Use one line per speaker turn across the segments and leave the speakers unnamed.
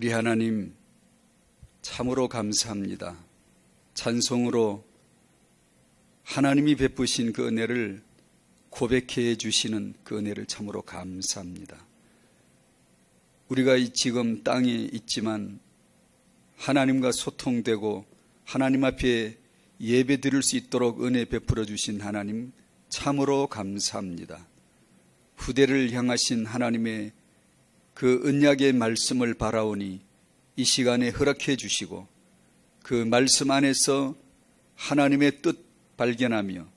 우리 하나님 참으로 감사합니다. 찬송으로 하나님이 베푸신 그 은혜를 고백해 주시는 그 은혜를 참으로 감사합니다. 우리가 지금 땅에 있지만 하나님과 소통되고 하나님 앞에 예배 드릴 수 있도록 은혜 베풀어 주신 하나님 참으로 감사합니다. 후대를 향하신 하나님의 그 언약의 말씀을 바라오니 이 시간에 허락해 주시고 그 말씀 안에서 하나님의 뜻 발견하며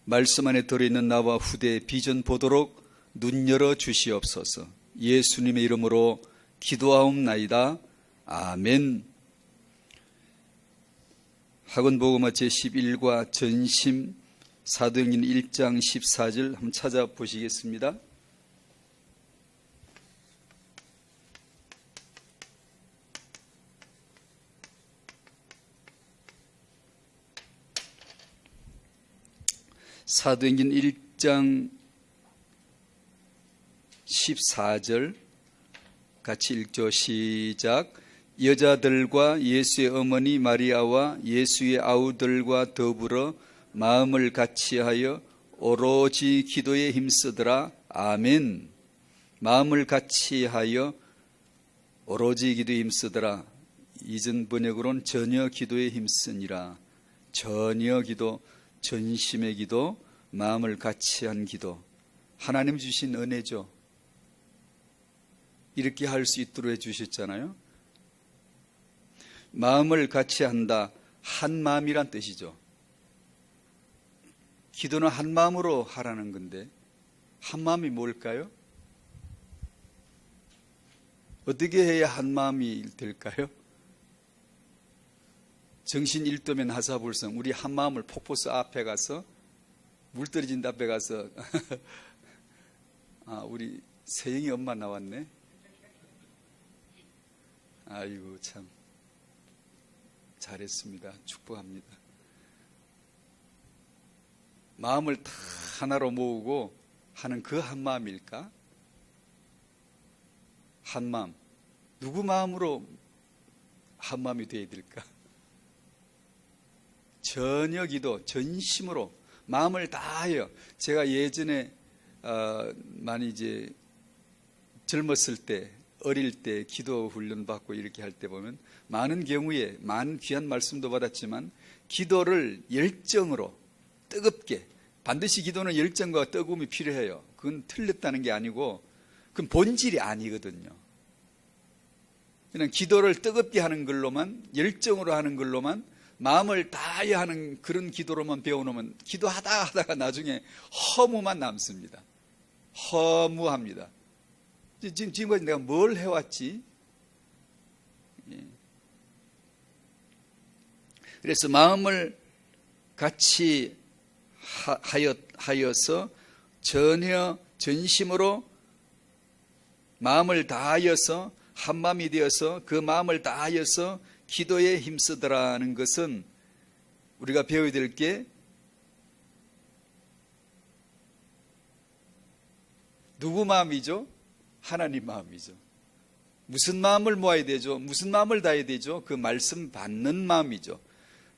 말씀 안에 들어있는 나와 후대의 비전 보도록 눈 열어 주시옵소서. 예수님의 이름으로 기도하옵나이다. 아멘. 학원복음화 제11과 전심 사도행전 1장 14절 한번 찾아보시겠습니다. 사도행전 1장 14절 같이 읽죠. 시작. 여자들과 예수의 어머니 마리아와 예수의 아우들과 더불어 마음을 같이하여 오로지 기도에 힘쓰더라. 아멘. 마음을 같이하여 오로지 기도에 힘쓰더라. 이전 번역으로는 전혀 기도에 힘쓰니라. 전혀 기도, 전심의 기도, 마음을 같이한 기도. 하나님 주신 은혜죠. 이렇게 할 수 있도록 해주셨잖아요. 마음을 같이한다. 한 마음이란 뜻이죠. 기도는 한 마음으로 하라는 건데 한 마음이 뭘까요? 어떻게 해야 한 마음이 될까요? 정신 일도면 하사불성. 우리 한 마음을 폭포수 앞에 가서 물 떨어진 앞에 가서 우리 세영이 엄마 나왔네. 아이고 참 잘했습니다. 축복합니다. 마음을 다 하나로 모으고 하는 그 한 마음일까? 한 마음. 누구 마음으로 한 마음이 되어야 될까? 전혀 기도, 전심으로 마음을 다하여. 제가 예전에 많이 이제 젊었을 때, 어릴 때 기도 훈련 받고 이렇게 할 때 보면 많은 경우에 많은 귀한 말씀도 받았지만 기도를 열정으로 뜨겁게, 반드시 기도는 열정과 뜨거움이 필요해요. 그건 틀렸다는 게 아니고 그건 본질이 아니거든요. 그냥 기도를 뜨겁게 하는 걸로만, 열정으로 하는 걸로만, 마음을 다하여 하는 그런 기도로만 배워놓으면 기도하다가 나중에 허무만 남습니다. 허무합니다. 지금까지 내가 뭘 해왔지? 그래서 마음을 같이 하여서 전혀 전심으로 마음을 다하여서 한 마음이 되어서 그 마음을 다하여서 기도에 힘쓰더라는 것은 우리가 배워야 될 게 누구 마음이죠? 하나님 마음이죠. 무슨 마음을 모아야 되죠? 무슨 마음을 다해야 되죠? 그 말씀 받는 마음이죠.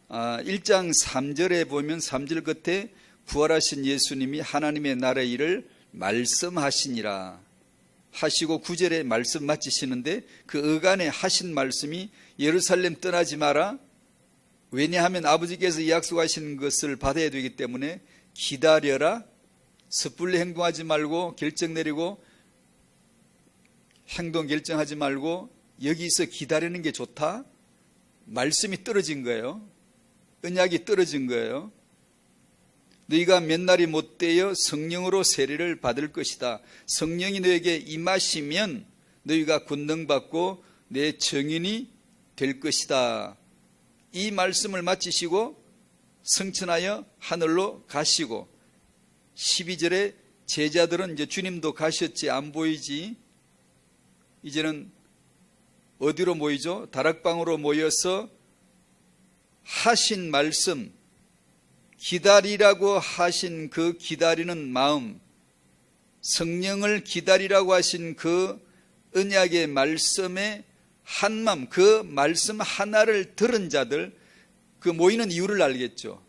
1장 3절에 보면 3절 끝에 부활하신 예수님이 하나님의 나라의 일을 말씀하시니라 하시고 9절에 말씀 마치시는데 그 어간에 하신 말씀이 예루살렘 떠나지 마라. 왜냐하면 아버지께서 약속하신 것을 받아야 되기 때문에 기다려라. 섣불리 행동하지 말고 결정 내리고 행동 결정하지 말고 여기서 기다리는 게 좋다. 말씀이 떨어진 거예요. 언약이 떨어진 거예요. 너희가 몇 날이 못되어 성령으로 세례를 받을 것이다. 성령이 너에게 임하시면 너희가 권능받고 내 증인이 될 것이다. 이 말씀을 마치시고 승천하여 하늘로 가시고 12절에 제자들은 이제 주님도 가셨지 안 보이지. 이제는 어디로 모이죠? 다락방으로 모여서 하신 말씀, 기다리라고 하신 그 기다리는 마음, 성령을 기다리라고 하신 그 언약의 말씀에 한 마음, 그 말씀 하나를 들은 자들, 그 모이는 이유를 알겠죠.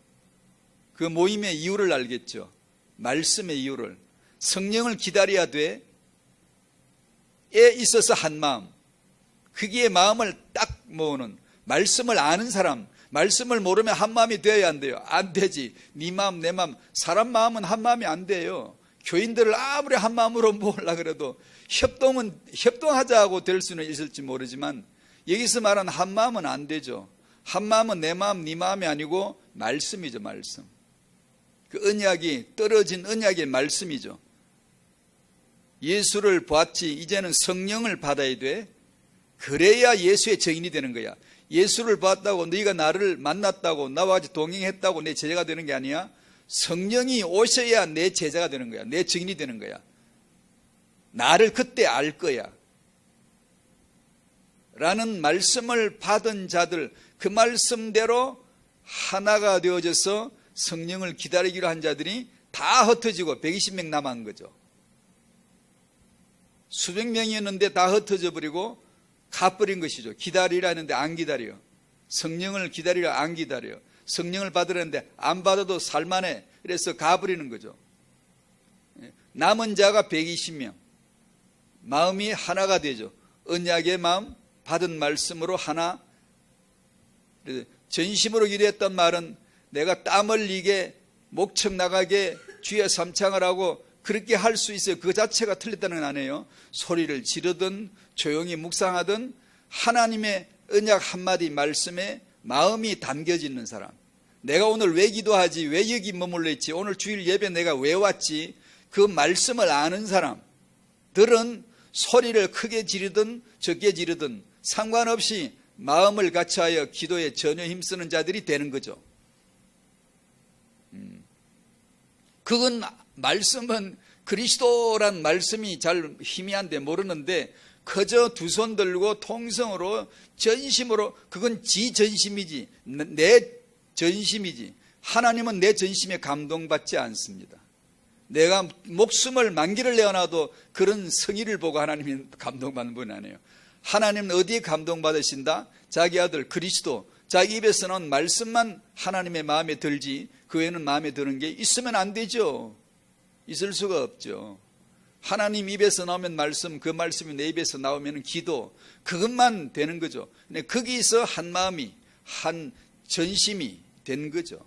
그 모임의 이유를 알겠죠. 말씀의 이유를. 성령을 기다려야 돼. 에 있어서 한 마음. 거기에 마음을 딱 모으는, 말씀을 아는 사람, 말씀을 모르면 한 마음이 되어야 안 돼요. 안 되지. 네 마음, 내 마음. 사람 마음은 한 마음이 안 돼요. 교인들을 아무리 한 마음으로 모으려고 그래도 협동하자고 될 수는 있을지 모르지만 여기서 말하는 한 마음은 안 되죠. 한 마음은 내 마음, 네 마음이 아니고 말씀이죠, 말씀. 그 언약이, 떨어진 언약의 말씀이죠. 예수를 보았지, 이제는 성령을 받아야 돼. 그래야 예수의 증인이 되는 거야. 예수를 봤다고, 너희가 나를 만났다고, 나와 같이 동행했다고 내 제자가 되는 게 아니야. 성령이 오셔야 내 제자가 되는 거야. 내 증인이 되는 거야. 나를 그때 알 거야. 라는 말씀을 받은 자들, 그 말씀대로 하나가 되어져서 성령을 기다리기로 한 자들이 다 흩어지고 120명 남은 거죠. 수백 명이었는데 다 흩어져 버리고 가버린 것이죠. 기다리라 했는데 안 기다려. 성령을 기다리라 안 기다려. 성령을 받으려는데 안 받아도 살만해. 그래서 가버리는 거죠. 남은 자가 120명. 마음이 하나가 되죠. 언약의 마음, 받은 말씀으로 하나. 전심으로 기도했던 말은 내가 땀 흘리게, 목청 나가게, 주여 삼창을 하고 그렇게 할 수 있어요. 그 자체가 틀렸다는 건 아니에요. 소리를 지르든 조용히 묵상하든 하나님의 언약 한마디 말씀에 마음이 담겨지는 사람. 내가 오늘 왜 기도하지? 왜 여기 머물러 있지? 오늘 주일 예배 내가 왜 왔지? 그 말씀을 아는 사람들은 소리를 크게 지르든 적게 지르든 상관없이 마음을 같이하여 기도에 전혀 힘쓰는 자들이 되는 거죠. 그건 말씀은 그리스도란 말씀이 잘 희미한데 모르는데 그저 두 손 들고 통성으로 전심으로, 그건 지 전심이지 내 전심이지. 하나님은 내 전심에 감동받지 않습니다. 내가 목숨을 만기를 내어놔도 그런 성의를 보고 하나님이 감동받는 분이 아니에요. 하나님은 어디에 감동받으신다? 자기 아들 그리스도, 자기 입에서 나온 말씀만 하나님의 마음에 들지 그 외에는 마음에 드는 게 있으면 안 되죠. 있을 수가 없죠. 하나님 입에서 나오면 말씀, 그 말씀이 내 입에서 나오면 기도, 그것만 되는 거죠. 근데 거기서 한 마음이, 한 전심이 된 거죠.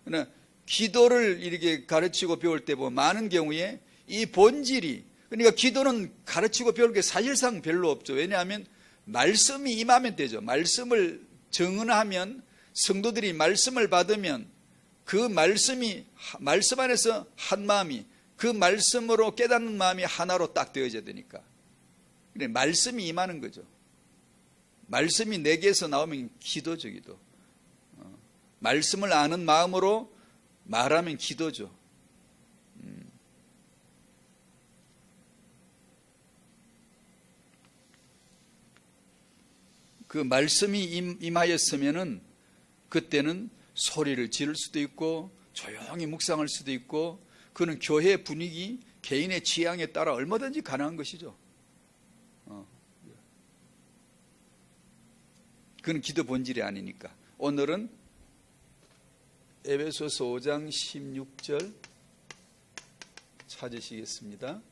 그러나 기도를 이렇게 가르치고 배울 때 보면 많은 경우에 이 본질이, 그러니까 기도는 가르치고 배울 게 사실상 별로 없죠. 왜냐하면 말씀이 임하면 되죠. 말씀을 정언하면, 성도들이 말씀을 받으면 그 말씀이, 말씀 안에서 한 마음이, 그 말씀으로 깨닫는 마음이 하나로 딱 되어져야 되니까. 그래, 말씀이 임하는 거죠. 말씀이 내게서 나오면 기도죠, 기도. 말씀을 아는 마음으로 말하면 기도죠. 그 말씀이 임하였으면은 그때는 소리를 지를 수도 있고 조용히 묵상할 수도 있고, 그는 교회 분위기, 개인의 취향에 따라 얼마든지 가능한 것이죠. 그건 기도 본질이 아니니까. 오늘은 에베소서 5장 16절 찾으시겠습니다.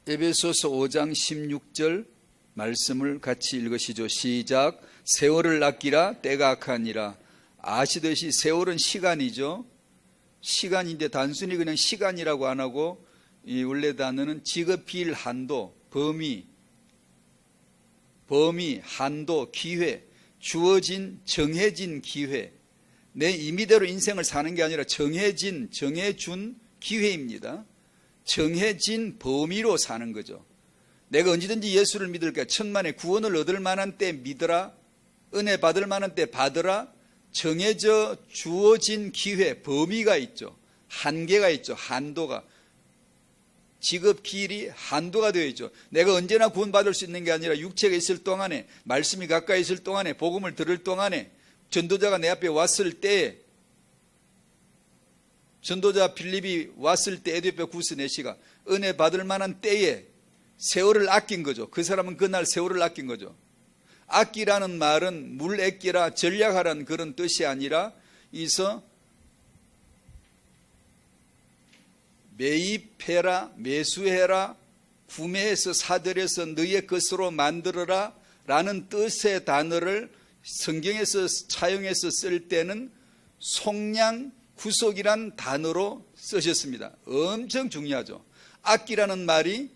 에베소서 5장 16절 말씀을 같이 읽으시죠. 시작. 세월을 아끼라 때가 악하니라. 아시듯이 세월은 시간이죠. 시간인데 단순히 그냥 시간이라고 안 하고 이 원래 단어는 지급일 한도, 범위, 한도, 기회, 주어진, 정해진 기회. 내 임의대로 인생을 사는 게 아니라 정해진, 정해준 기회입니다. 정해진 범위로 사는 거죠. 내가 언제든지 예수를 믿을까? 천만의 구원을 얻을 만한 때 믿으라. 은혜 받을 만한 때 받으라. 정해져 주어진 기회, 범위가 있죠. 한계가 있죠. 한도가. 직업 기일이 한도가 되어 있죠. 내가 언제나 구원받을 수 있는 게 아니라 육체가 있을 동안에, 말씀이 가까이 있을 동안에, 복음을 들을 동안에, 전도자가 내 앞에 왔을 때에, 전도자 빌립이 왔을 때 에디오피아 구스 내시가 은혜 받을 만한 때에 세월을 아낀 거죠. 그 사람은 그날 세월을 아낀 거죠. 아끼라는 말은 물 아끼라 전략하라는 그런 뜻이 아니라 이서 매입해라, 매수해라, 구매해서 사들여서 너의 것으로 만들어라 라는 뜻의 단어를 성경에서 차용해서 쓸 때는 속량 구속이란 단어로 쓰셨습니다. 엄청 중요하죠. 아끼라는 말이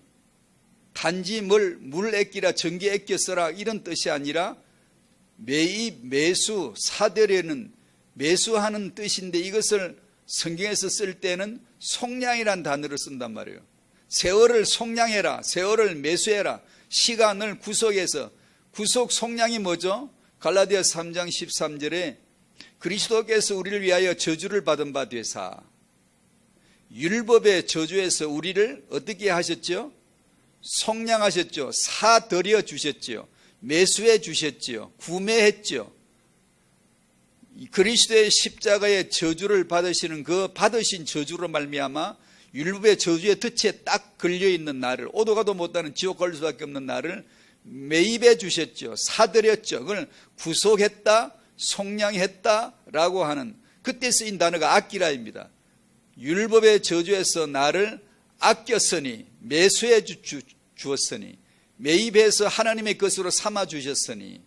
단지 물 아끼라, 전기 아껴 써라 이런 뜻이 아니라 매입, 매수, 사들여는 매수하는 뜻인데 이것을 성경에서 쓸 때는 속량이란 단어를 쓴단 말이에요. 세월을 속량해라, 세월을 매수해라, 시간을 구속해서. 구속 속량이 뭐죠? 갈라디아 3장 13절에 그리스도께서 우리를 위하여 저주를 받은 바 되사 율법의 저주에서 우리를 어떻게 하셨죠? 속량하셨죠. 사들여 주셨죠. 매수해 주셨죠. 구매했죠. 그리스도의 십자가의 저주를 받으시는 그 받으신 저주로 말미암아 율법의 저주의 덫에 딱 걸려있는 나를, 오도 가도 못하는 지옥 갈 수밖에 없는 나를 매입해 주셨죠. 사들였죠. 그걸 구속했다, 속량했다라고 하는, 그때 쓰인 단어가 아끼라입니다. 율법의 저주에서 나를 아꼈으니, 매수해 주었으니, 매입해서 하나님의 것으로 삼아 주셨으니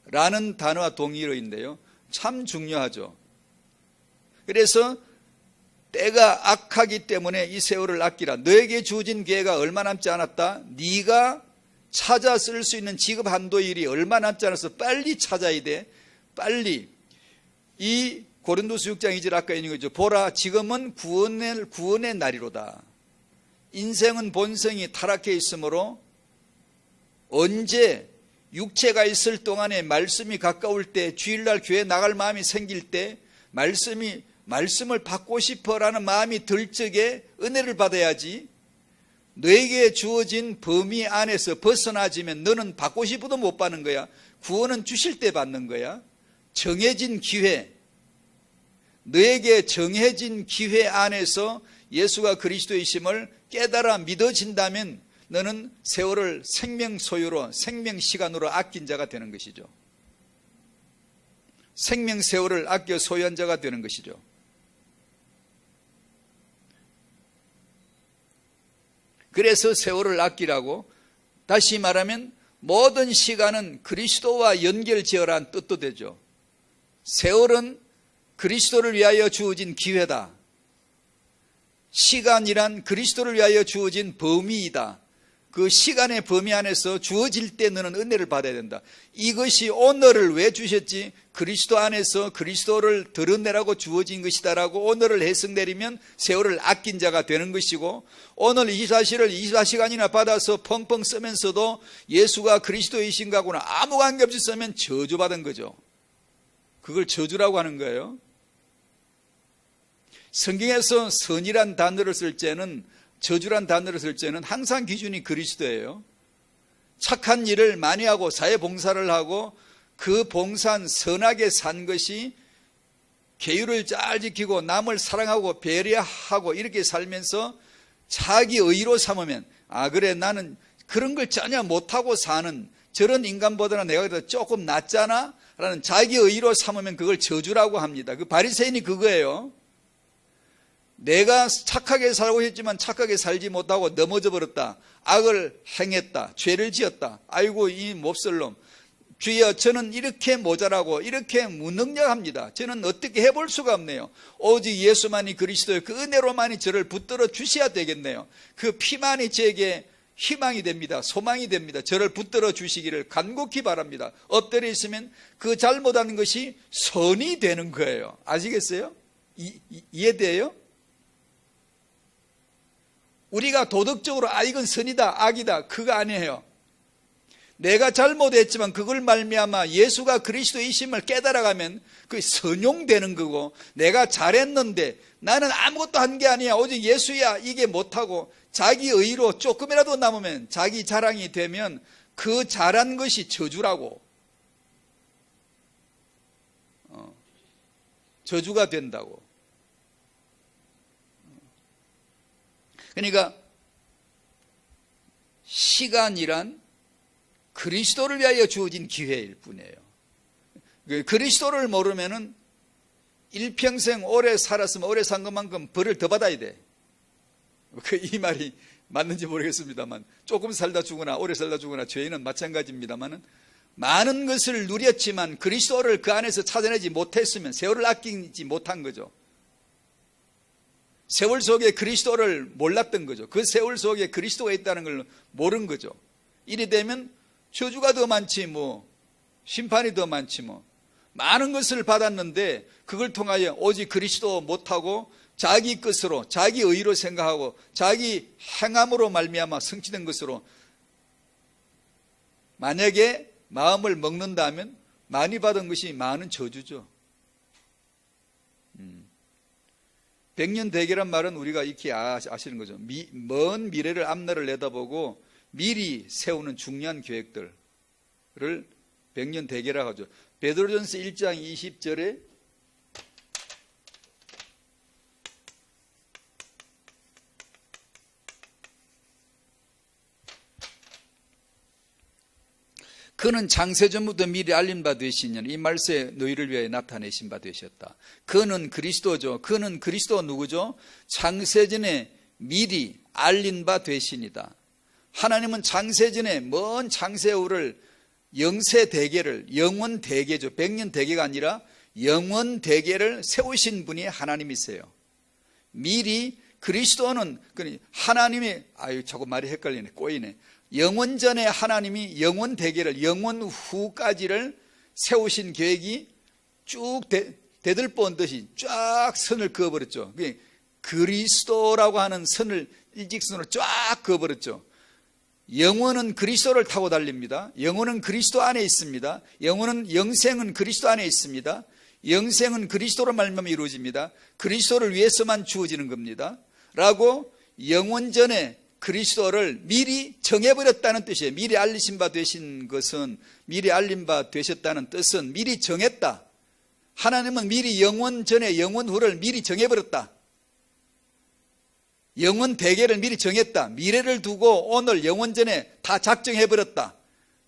라는 단어와 동일어인데요. 참 중요하죠. 그래서 때가 악하기 때문에 이 세월을 아끼라. 너에게 주어진 기회가 얼마 남지 않았다. 네가 찾아 쓸 수 있는 지급 한도 일이 얼마 남지 않아서 빨리 찾아야 돼. 빨리. 이 고린도서 6장 2절 아까 있는 거죠. 보라, 지금은 구원의 날이로다. 인생은 본성이 타락해 있으므로 언제 육체가 있을 동안에 말씀이 가까울 때, 주일날 교회 나갈 마음이 생길 때 말씀을 받고 싶어라는 마음이 들 적에 은혜를 받아야지. 너에게 주어진 범위 안에서 벗어나지면 너는 받고 싶어도 못 받는 거야. 구원은 주실 때 받는 거야. 정해진 기회, 너에게 정해진 기회 안에서 예수가 그리스도이심을 깨달아 믿어진다면 너는 세월을 생명 소유로, 생명 시간으로 아낀 자가 되는 것이죠. 생명 세월을 아껴 소유한 자가 되는 것이죠. 그래서 세월을 아끼라고, 다시 말하면 모든 시간은 그리스도와 연결지어라는 뜻도 되죠. 세월은 그리스도를 위하여 주어진 기회다. 시간이란 그리스도를 위하여 주어진 범위이다. 그 시간의 범위 안에서 주어질 때 너는 은혜를 받아야 된다. 이것이 오늘을 왜 주셨지? 그리스도 안에서 그리스도를 드러내라고 주어진 것이다라고 오늘을 해석 내리면 세월을 아낀 자가 되는 것이고, 오늘 24시를 24시간이나 받아서 펑펑 쓰면서도 예수가 그리스도이신가 하고는 아무 관계없이 쓰면 저주받은 거죠. 그걸 저주라고 하는 거예요. 성경에서 선이란 단어를 쓸 때는, 저주란 단어를 쓸 때는 항상 기준이 그리스도예요. 착한 일을 많이 하고 사회봉사를 하고 그 봉사한 선하게 산 것이 계율을 잘 지키고 남을 사랑하고 배려하고 이렇게 살면서 자기 의로 삼으면, 아 그래 나는 그런 걸 전혀 못하고 사는 저런 인간보다는 내가 그래도 조금 낫잖아 라는 자기 의로 삼으면 그걸 저주라고 합니다. 그 바리새인이 그거예요. 내가 착하게 살고 했지만 착하게 살지 못하고 넘어져 버렸다. 악을 행했다. 죄를 지었다. 아이고 이 몹쓸놈. 주여 저는 이렇게 모자라고 이렇게 무능력합니다. 저는 어떻게 해볼 수가 없네요. 오직 예수만이 그리스도의 그 은혜로만이 저를 붙들어 주셔야 되겠네요. 그 피만이 제게 희망이 됩니다. 소망이 됩니다. 저를 붙들어 주시기를 간곡히 바랍니다. 엎드려 있으면 그 잘못하는 것이 선이 되는 거예요. 아시겠어요? 이해돼요? 우리가 도덕적으로 아 이건 선이다 악이다 그거 아니에요. 내가 잘못했지만 그걸 말미암아 예수가 그리스도이심을 깨달아가면 그게 선용되는 거고, 내가 잘했는데 나는 아무것도 한 게 아니야, 오직 예수야, 이게 못하고 자기 의로 조금이라도 남으면, 자기 자랑이 되면 그 잘한 것이 저주라고, 저주가 된다고. 그러니까 시간이란 그리스도를 위하여 주어진 기회일 뿐이에요. 그리스도를 모르면은 일평생 오래 살았으면 오래 산 것만큼 벌을 더 받아야 돼. 이 말이 맞는지 모르겠습니다만, 조금 살다 죽거나 오래 살다 죽거나 죄인은 마찬가지입니다만은, 많은 것을 누렸지만 그리스도를 그 안에서 찾아내지 못했으면 세월을 아끼지 못한 거죠. 세월 속에 그리스도를 몰랐던 거죠. 그 세월 속에 그리스도가 있다는 걸 모른 거죠. 이래 되면 저주가 더 많지 뭐, 심판이 더 많지 뭐. 많은 것을 받았는데 그걸 통하여 오직 그리스도 못하고 자기 것으로, 자기 의로 생각하고 자기 행함으로 말미암아 성취된 것으로 만약에 마음을 먹는다면 많이 받은 것이 많은 저주죠. 100년 대계란 말은 우리가 익히 아시는 거죠. 먼 미래를, 앞날을 내다보고 미리 세우는 중요한 계획들을 100년 대계라고 하죠. 베드로전서 1장 20절에 그는 창세전부터 미리 알린 바 되시니 이 말세에 너희를 위하여 나타내신 바 되셨다. 그는 그리스도죠. 그는 그리스도가 누구죠? 창세전에 미리 알린 바 되시니다. 하나님은 창세전에 먼 창세후를, 영세 대계를, 영원 대계죠. 100년 대계가 아니라 영원 대계를 세우신 분이 하나님이세요. 미리 그리스도는 하나님이, 자꾸 말이 헷갈리네, 꼬이네. 영원 전에 하나님이 영원 대계를, 영원 후까지를 세우신 계획이 쭉 대들보 듯이 쫙 선을 그어버렸죠. 그리스도라고 하는 선을 일직선으로 쫙 그어버렸죠. 영혼은 그리스도를 타고 달립니다. 영혼은 그리스도 안에 있습니다. 영혼은, 영생은 그리스도 안에 있습니다. 영생은 그리스도로 말미암아 이루어집니다. 그리스도를 위해서만 주어지는 겁니다. 라고 영원전에 그리스도를 미리 정해버렸다는 뜻이에요. 미리 알리신 바 되신 것은, 미리 알린 바 되셨다는 뜻은 미리 정했다. 하나님은 미리 영원 전에 영원 후를 미리 정해버렸다. 영원 대계를 미리 정했다. 미래를 두고 오늘 영원 전에 다 작정해버렸다.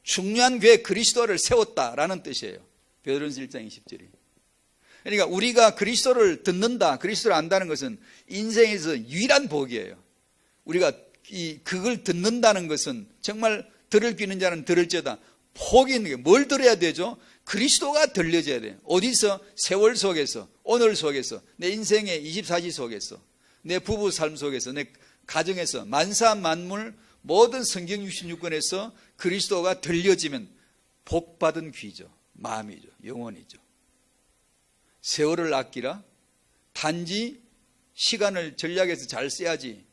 중요한 계획 그리스도를 세웠다라는 뜻이에요. 베드로전서 1장 20절이. 그러니까 우리가 그리스도를 듣는다, 그리스도를 안다는 것은 인생에서 유일한 복이에요. 우리가 그걸 듣는다는 것은 정말 들을 귀 있는 자는 들을지어다. 복이 있는 게 뭘 들어야 되죠? 그리스도가 들려져야 돼요. 어디서? 세월 속에서, 오늘 속에서, 내 인생의 24시 속에서, 내 부부 삶 속에서, 내 가정에서, 만사 만물 모든 성경 66권에서 그리스도가 들려지면 복받은 귀죠. 마음이죠. 영혼이죠. 세월을 아끼라, 단지 시간을 전략해서 잘 써야지,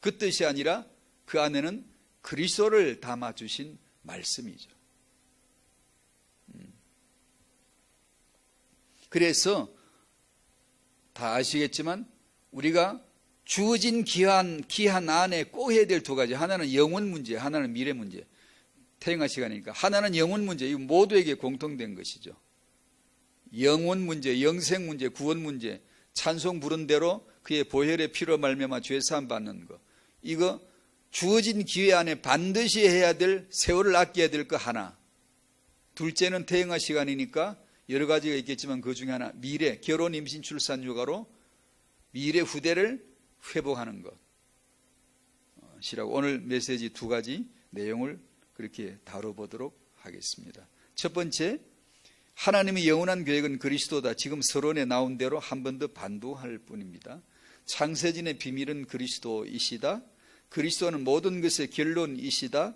그 뜻이 아니라 그 안에는 그리스도를 담아주신 말씀이죠. 그래서 다 아시겠지만 우리가 주어진 기한 안에 꼭 해야 될 두 가지, 하나는 영혼 문제, 하나는 미래 문제. 태영아 시간이니까 하나는 영혼 문제, 이거 모두에게 공통된 것이죠. 영혼 문제, 영생 문제, 구원 문제, 찬송 부른 대로 그의 보혈의 피로 말미암아 죄 사함 받는 것, 이거 주어진 기회 안에 반드시 해야 될, 세월을 아껴야 될 거 하나. 둘째는 태영아 시간이니까 여러 가지가 있겠지만 그 중에 하나, 미래, 결혼, 임신, 출산, 육아로 미래 후대를 회복하는 것이라고 오늘 메시지 두 가지 내용을 그렇게 다뤄보도록 하겠습니다. 첫 번째, 하나님의 영원한 계획은 그리스도다. 지금 서론에 나온 대로 한 번 더 반복할 뿐입니다. 창세전의 비밀은 그리스도이시다. 그리스도는 모든 것의 결론이시다.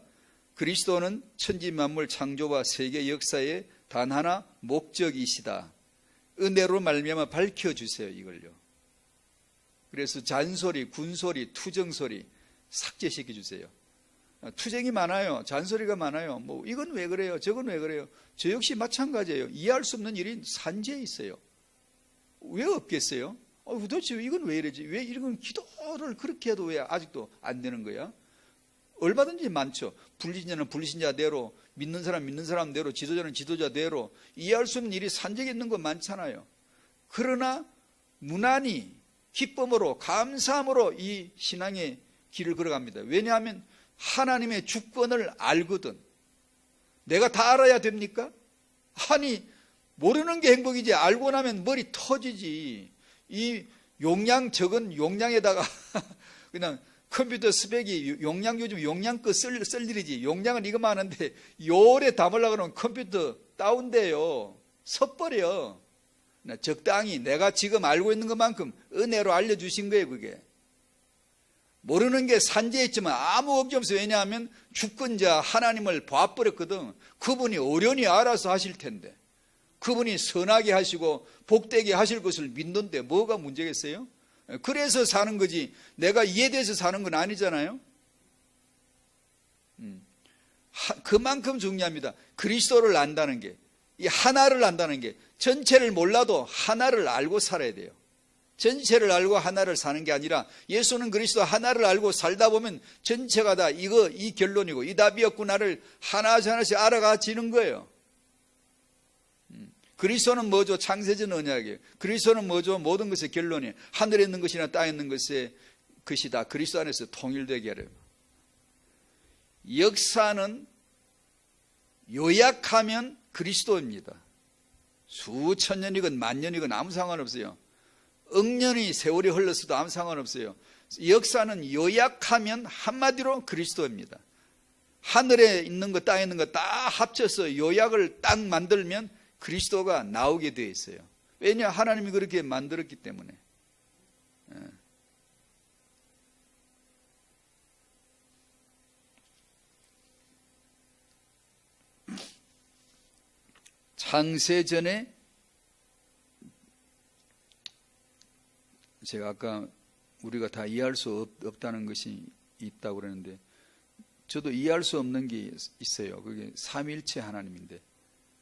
그리스도는 천지 만물 창조와 세계 역사의 단 하나 목적이시다. 은혜로 말미암아 밝혀주세요, 이걸요. 그래서 잔소리, 군소리, 투정소리 삭제시켜주세요. 투쟁이 많아요. 잔소리가 많아요. 뭐 이건 왜 그래요? 저건 왜 그래요? 저 역시 마찬가지예요. 이해할 수 없는 일이 산재에 있어요. 왜 없겠어요? 도대체 이건 왜 이러지? 왜 이런 기도를 그렇게 해도 왜 아직도 안 되는 거야? 얼마든지 많죠. 불신자는 불신자대로, 믿는 사람 믿는 사람대로, 지도자는 지도자대로 이해할 수 없는 일이 산적에 있는 거 많잖아요. 그러나 무난히 기쁨으로 감사함으로 이 신앙의 길을 걸어갑니다. 왜냐하면 하나님의 주권을 알거든. 내가 다 알아야 됩니까? 아니, 모르는 게 행복이지 알고 나면 머리 터지지. 이 용량 적은 용량에다가 그냥 컴퓨터 스펙이 용량, 요즘 용량 거 쓸 일이지. 용량은 이거만 하는데 요래 담으려고 하면 컴퓨터 다운돼요. 섣버려. 적당히 내가 지금 알고 있는 것만큼 은혜로 알려주신 거예요. 그게 모르는 게 산재에 있지만 아무 걱정 없어요. 왜냐하면 주권자 하나님을 봐버렸거든. 그분이 어련히 알아서 하실 텐데, 그분이 선하게 하시고 복되게 하실 것을 믿는데 뭐가 문제겠어요? 그래서 사는 거지 내가 이해돼서 사는 건 아니잖아요. 그만큼 중요합니다. 그리스도를 안다는 게, 이 하나를 안다는 게, 전체를 몰라도 하나를 알고 살아야 돼요. 전체를 알고 하나를 사는 게 아니라 예수는 그리스도 하나를 알고 살다 보면 전체가 다 이 결론이고 이 답이었구나를 하나씩 알아가지는 거예요. 그리스도는 뭐죠? 창세전 언약이에요. 그리스도는 뭐죠? 모든 것의 결론이에요. 하늘에 있는 것이나 땅에 있는 것의 것이 다 그리스도 안에서 통일되게 하려고. 역사는 요약하면 그리스도입니다. 수천 년이건 만 년이건 아무 상관없어요. 억년이 세월이 흘렀어도 아무 상관없어요. 역사는 요약하면 한마디로 그리스도입니다. 하늘에 있는 것 땅에 있는 것 다 합쳐서 요약을 딱 만들면 그리스도가 나오게 되어 있어요. 왜냐? 하나님이 그렇게 만들었기 때문에. 창세전에 제가 아까 우리가 다 이해할 수 없다는 것이 있다고 그러는데 저도 이해할 수 없는 게 있어요. 그게 삼위일체 하나님인데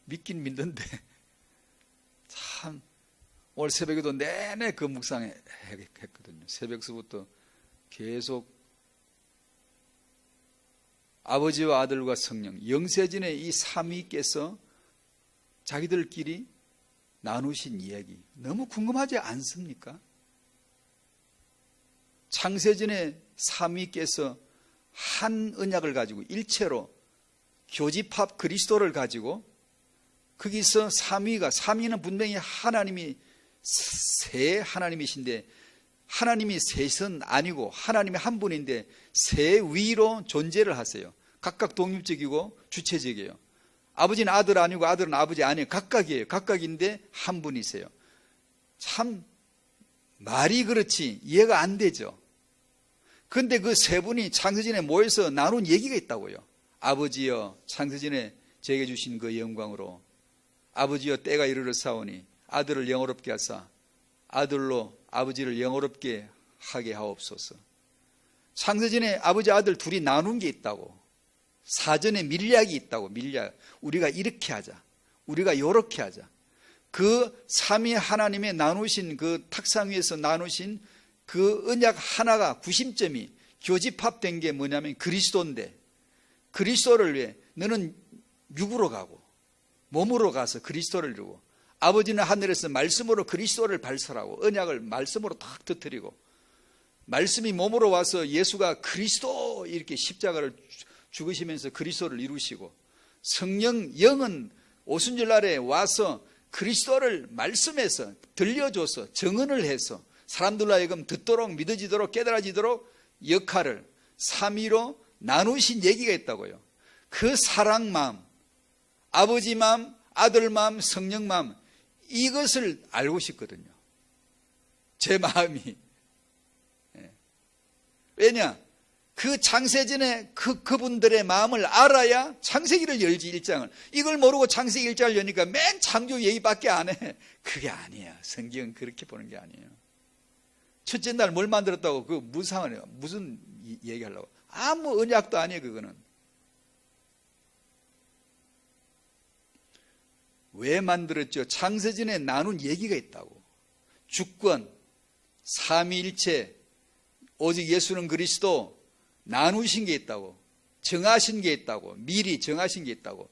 믿긴 믿는데 참 오늘 새벽에도 내내 그 묵상했거든요. 새벽서부터 계속 아버지와 아들과 성령 영세전에 이 삼위께서 자기들끼리 나누신 이야기 너무 궁금하지 않습니까? 창세전에 삼위께서 한 언약을 가지고 일체로 교집합 그리스도를 가지고 거기서 삼위는 분명히 하나님이 세 하나님이신데 하나님이 셋은 아니고 하나님이 한 분인데 세 위로 존재를 하세요. 각각 독립적이고 주체적이에요. 아버지는 아들 아니고 아들은 아버지 아니에요. 각각이에요. 각각인데 한 분이세요. 참 말이 그렇지 이해가 안 되죠. 그런데 그 세 분이 창세전에 모여서 나눈 얘기가 있다고요. 아버지여 창세전에 제게 주신 그 영광으로 아버지여 때가 이르렀사오니 아들을 영화롭게 하사 아들로 아버지를 영화롭게 하게 하옵소서. 창세전에 아버지 아들 둘이 나눈 게 있다고. 사전에 밀약이 있다고. 밀약. 우리가 이렇게 하자. 우리가 요렇게 하자. 그 삼위 하나님의 나누신 그 탁상 위에서 나누신 그 언약 하나가 구심점이 교집합된 게 뭐냐면 그리스도인데 그리스도를 위해 너는 육으로 가고 몸으로 가서 그리스도를 이루고 아버지는 하늘에서 말씀으로 그리스도를 발설하고 언약을 말씀으로 탁 터뜨리고 말씀이 몸으로 와서 예수가 그리스도 이렇게 십자가를 죽으시면서 그리스도를 이루시고 성령 영은 오순절 날에 와서 그리스도를 말씀해서 들려줘서 정언을 해서 사람들로 하여금 듣도록 믿어지도록 깨달아지도록 역할을 삼위로 나누신 얘기가 있다고요. 그 사랑 마음, 아버지 마음, 아들 마음, 성령 마음 이것을 알고 싶거든요. 제 마음이. 왜냐? 그 창세전에 그분들의 마음을 알아야 창세기를 열지 1장을. 이걸 모르고 창세기 1장을 여니까 맨 창조 얘기밖에 안 해. 그게 아니야. 성경은 그렇게 보는 게 아니에요. 첫째 날 뭘 만들었다고 그 무상을 해요. 무슨 얘기하려고. 아무 언약도 아니에요. 그거는. 왜 만들었죠? 창세전에 나눈 얘기가 있다고. 주권, 삼위일체, 오직 예수는 그리스도 나누신 게 있다고. 정하신 게 있다고. 미리 정하신 게 있다고.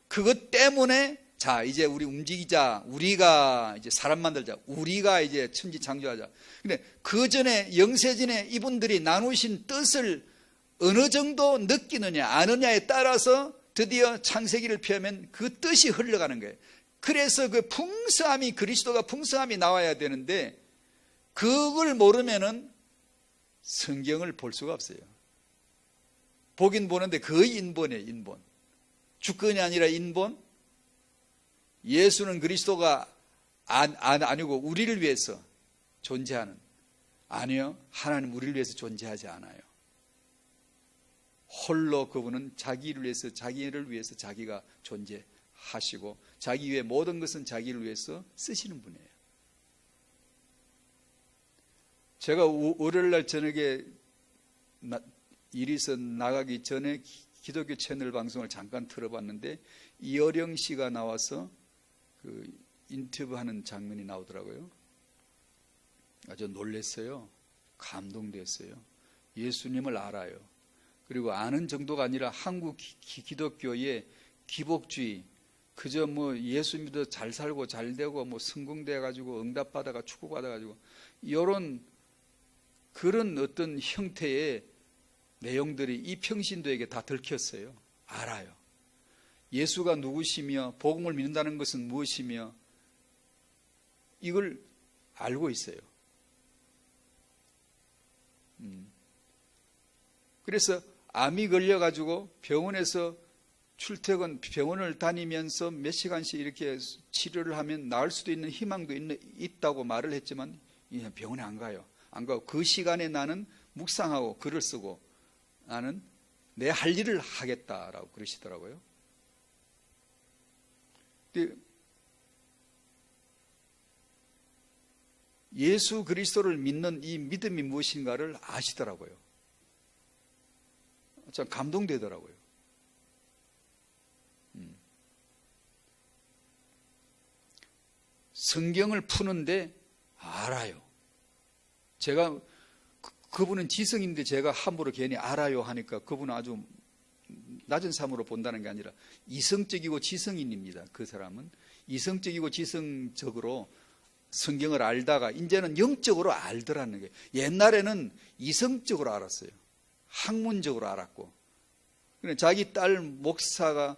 그것 때문에 자 이제 우리 움직이자. 우리가 이제 사람 만들자. 우리가 이제 천지 창조하자. 근데 그 전에 영세전에 이분들이 나누신 뜻을 어느 정도 느끼느냐 아느냐에 따라서 드디어 창세기를 펴면 그 뜻이 흘러가는 거예요. 그래서 그 풍성함이 그리스도가 풍성함이 나와야 되는데 그걸 모르면은 성경을 볼 수가 없어요. 보긴 보는데 거의 인본이에요. 인본. 주권이 아니라 인본. 예수는 그리스도가 아니고 우리를 위해서 존재하는. 아니요. 하나님 우리를 위해서 존재하지 않아요. 홀로 그분은 자기를 위해서 자기를 위해서 자기가 존재하시고 자기 위해 모든 것은 자기를 위해서 쓰시는 분이에요. 제가 월요일날 저녁에 일이 있어 나가기 전에 기독교 채널 방송을 잠깐 들어봤는데 이어령 씨가 나와서 그 인터뷰하는 장면이 나오더라고요. 아주 놀랐어요. 감동됐어요. 예수님을 알아요. 그리고 아는 정도가 아니라 한국 기독교의 기복주의, 그저 뭐 예수 믿어 잘 살고 잘 되고 뭐 성공돼 가지고 응답받아가 축복받아 가지고 이런 그런 어떤 형태의 내용들이 이 평신도에게 다 들켰어요. 알아요. 예수가 누구시며 복음을 믿는다는 것은 무엇이며 이걸 알고 있어요. 그래서 암이 걸려가지고 병원에서 출퇴근 병원을 다니면서 몇 시간씩 이렇게 치료를 하면 나을 수도 있는 희망도 있다고 말을 했지만 병원에 안 가요. 안 가고 그 시간에 나는 묵상하고 글을 쓰고 나는 내 할 일을 하겠다라고 그러시더라고요. 근데 예수 그리스도를 믿는 이 믿음이 무엇인가를 아시더라고요. 참 감동되더라고요. 성경을 푸는데 알아요. 제가 그분은 지성인데 제가 함부로 괜히 알아요 하니까 그분은 아주 낮은 삶으로 본다는 게 아니라 이성적이고 지성인입니다. 그 사람은 이성적이고 지성적으로 성경을 알다가 이제는 영적으로 알더라는 게, 옛날에는 이성적으로 알았어요. 학문적으로 알았고, 자기 딸 목사가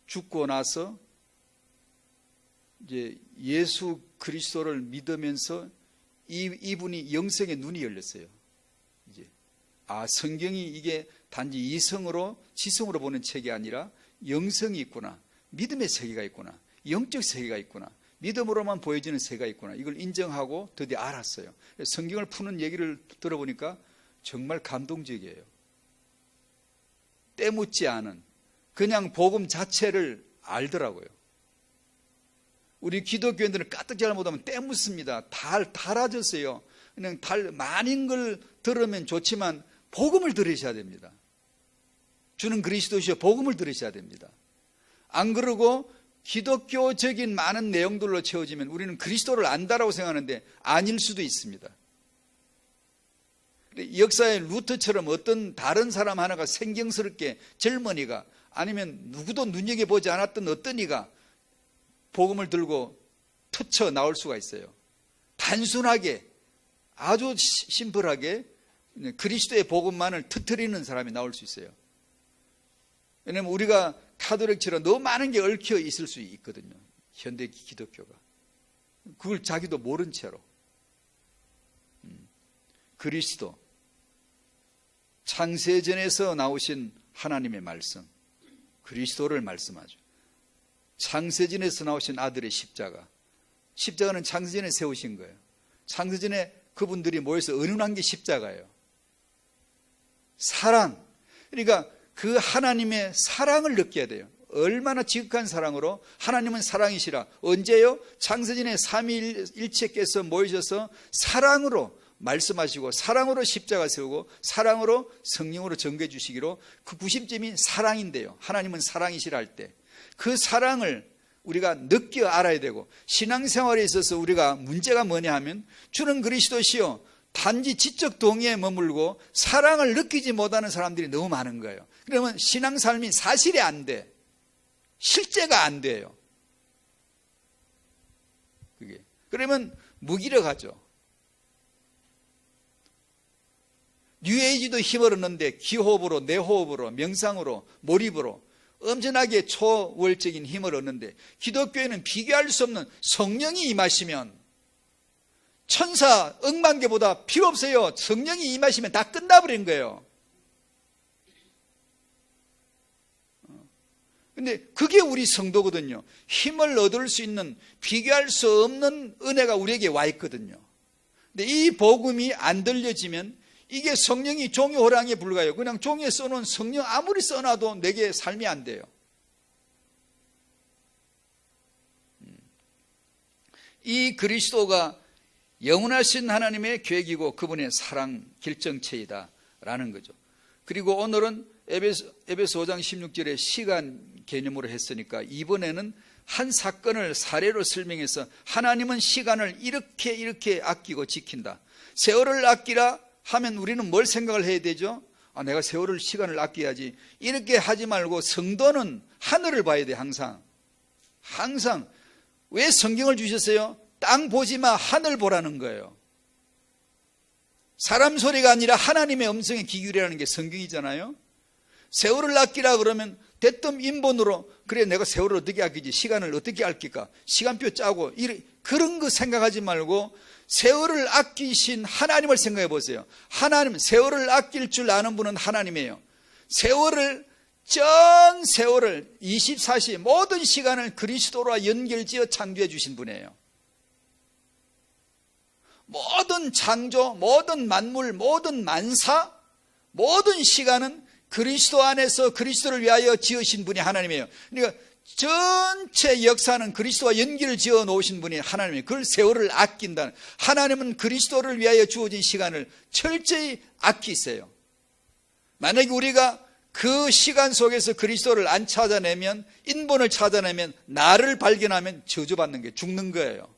죽고 나서 이제 예수 그리스도를 믿으면서 이분이 영성의 눈이 열렸어요. 이제 성경이 이게 단지 이성으로 지성으로 보는 책이 아니라 영성이 있구나, 믿음의 세계가 있구나, 영적 세계가 있구나, 믿음으로만 보여지는 세계가 있구나, 이걸 인정하고 드디어 알았어요. 성경을 푸는 얘기를 들어보니까 정말 감동적이에요. 때묻지 않은 그냥 복음 자체를 알더라고요. 우리 기독교인들은 까뜩 잘못하면 때묻습니다. 달아졌어요. 그냥 많은 걸 들으면 좋지만 복음을 들으셔야 됩니다. 주는 그리스도시여 복음을 들으셔야 됩니다. 안 그러고 기독교적인 많은 내용들로 채워지면 우리는 그리스도를 안다라고 생각하는데 아닐 수도 있습니다. 역사의 루터처럼 어떤 다른 사람 하나가 생경스럽게 젊은이가 아니면 누구도 눈여겨보지 않았던 어떤 이가 복음을 들고 터쳐 나올 수가 있어요. 단순하게 아주 심플하게 그리스도의 복음만을 터뜨리는 사람이 나올 수 있어요. 왜냐하면 우리가 카톨릭처럼 너무 많은 게 얽혀 있을 수 있거든요. 현대 기독교가. 그걸 자기도 모른 채로. 그리스도, 창세전에서 나오신 하나님의 말씀, 그리스도를 말씀하죠. 창세전에서 나오신 아들의 십자가, 십자가는 창세전에 세우신 거예요. 창세전에 그분들이 모여서 의논한 게 십자가예요. 사랑, 그러니까 그 하나님의 사랑을 느껴야 돼요. 얼마나 지극한 사랑으로 하나님은 사랑이시라. 언제요? 창세전에 삼위일체께서 모이셔서 사랑으로 말씀하시고 사랑으로 십자가 세우고 사랑으로 성령으로 전개해 주시기로 그 구심점이 사랑인데요. 하나님은 사랑이시라 할 때 그 사랑을 우리가 느껴 알아야 되고 신앙생활에 있어서 우리가 문제가 뭐냐 하면 주는 그리스도시요 단지 지적 동의에 머물고 사랑을 느끼지 못하는 사람들이 너무 많은 거예요. 그러면 신앙삶이 사실이 안 돼. 실제가 안 돼요. 그게. 그러면 무기력하죠. 뉴에이지도 힘을 얻는데 기호흡으로, 내호흡으로, 명상으로, 몰입으로 엄청나게 초월적인 힘을 얻는데 기독교에는 비교할 수 없는 성령이 임하시면 천사 억만 개보다 필요 없어요. 성령이 임하시면 다 끝나버린 거예요. 근데 그게 우리 성도거든요. 힘을 얻을 수 있는 비교할 수 없는 은혜가 우리에게 와 있거든요. 근데 이 복음이 안 들려지면 이게 성령이 종이 호랑이에 불과해요. 그냥 종이에 써놓은 성령 아무리 써놔도 내게 삶이 안 돼요. 이 그리스도가 영원하신 하나님의 계획이고 그분의 사랑 결정체이다 라는 거죠. 그리고 오늘은 에베소 5장 16절에 시간 개념으로 했으니까 이번에는 한 사건을 사례로 설명해서 하나님은 시간을 이렇게 아끼고 지킨다. 세월을 아끼라 하면 우리는 뭘 생각을 해야 되죠? 내가 세월을 시간을 아껴야지. 이렇게 하지 말고 성도는 하늘을 봐야 돼. 항상 왜 성경을 주셨어요? 땅 보지 마, 하늘 보라는 거예요. 사람 소리가 아니라 하나님의 음성에 귀 기울이라는 게 성경이잖아요. 세월을 아끼라 그러면 대뜸 인본으로 그래 내가 세월을 어떻게 아끼지, 시간을 어떻게 아낄까, 시간표 짜고 그런 거 생각하지 말고 세월을 아끼신 하나님을 생각해 보세요. 하나님, 세월을 아낄 줄 아는 분은 하나님이에요. 전 세월을 24시 모든 시간을 그리스도와 연결지어 창조해 주신 분이에요. 모든 창조, 모든 만물, 모든 만사, 모든 시간은 그리스도 안에서 그리스도를 위하여 지으신 분이 하나님이에요. 그러니까 전체 역사는 그리스도와 연기를 지어 놓으신 분이 하나님이에요. 그걸 세월을 아낀다는, 하나님은 그리스도를 위하여 주어진 시간을 철저히 아끼세요. 만약에 우리가 그 시간 속에서 그리스도를 안 찾아내면, 인본을 찾아내면, 나를 발견하면 저주받는 게 죽는 거예요.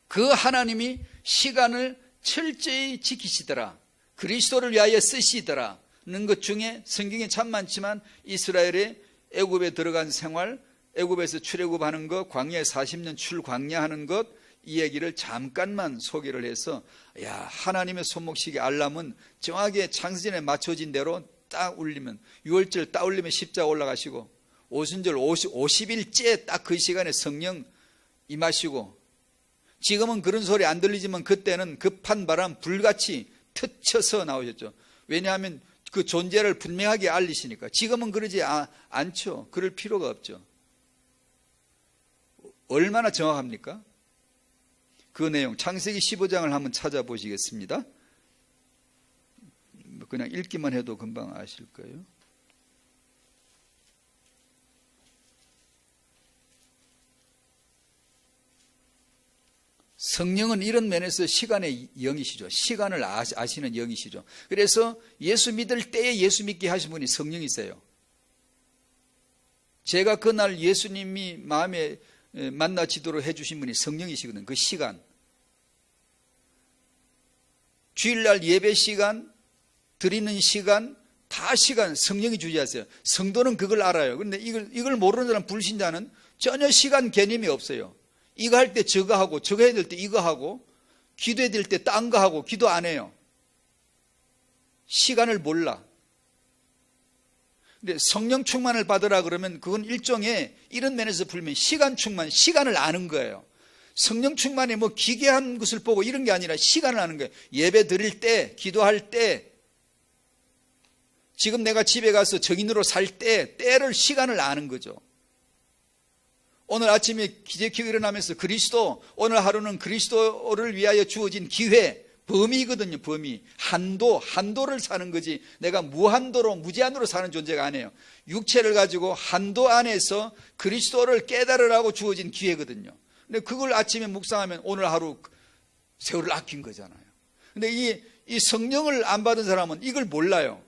그 하나님이 시간을 철저히 지키시더라, 그리스도를 위하여 쓰시더라는 것 중에 성경에 참 많지만 이스라엘의 애굽에 들어간 생활, 애굽에서 출애굽하는 것, 광야에 40년 출광야하는 것, 이 얘기를 잠깐만 소개를 해서, 하나님의 손목시계 알람은 정확하게 창세전에 맞춰진 대로 딱 울리면, 6월절 딱 울리면 십자가 올라가시고, 오순절 50일째 딱 그 시간에 성령 임하시고, 지금은 그런 소리 안 들리지만 그때는 급한 바람 불같이 터쳐서 나오셨죠. 왜냐하면 그 존재를 분명하게 알리시니까. 지금은 그러지 않죠. 그럴 필요가 없죠. 얼마나 정확합니까? 그 내용 창세기 15장을 한번 찾아보시겠습니다. 그냥 읽기만 해도 금방 아실 거예요. 성령은 이런 면에서 시간의 영이시죠. 시간을 아시는 영이시죠. 그래서 예수 믿을 때에 예수 믿게 하신 분이 성령이세요. 제가 그날 예수님이 마음에 만나지도록 해주신 분이 성령이시거든요. 그 시간, 주일날 예배 시간, 드리는 시간, 다 시간 성령이 주재하세요. 성도는 그걸 알아요. 그런데 이걸 모르는 사람, 불신자는 전혀 시간 개념이 없어요. 이거 할 때 저거 하고, 저거 해야 될 때 이거 하고, 기도해야 될 때 딴 거 하고, 기도 안 해요. 시간을 몰라. 근데 성령 충만을 받으라 그러면 그건 일종의, 이런 면에서 풀면 시간 충만, 시간을 아는 거예요. 성령 충만이 뭐 기괴한 것을 보고 이런 게 아니라 시간을 아는 거예요. 예배 드릴 때, 기도할 때, 지금 내가 집에 가서 정인으로 살 때, 때를, 시간을 아는 거죠. 오늘 아침에 기적이 일어나면서 그리스도, 오늘 하루는 그리스도를 위하여 주어진 기회, 범위거든요. 범위. 한도를 사는 거지 내가 무한도로 무제한으로 사는 존재가 아니에요. 육체를 가지고 한도 안에서 그리스도를 깨달으라고 주어진 기회거든요. 근데 그걸 아침에 묵상하면 오늘 하루 세월을 아낀 거잖아요. 근데 이 성령을 안 받은 사람은 이걸 몰라요.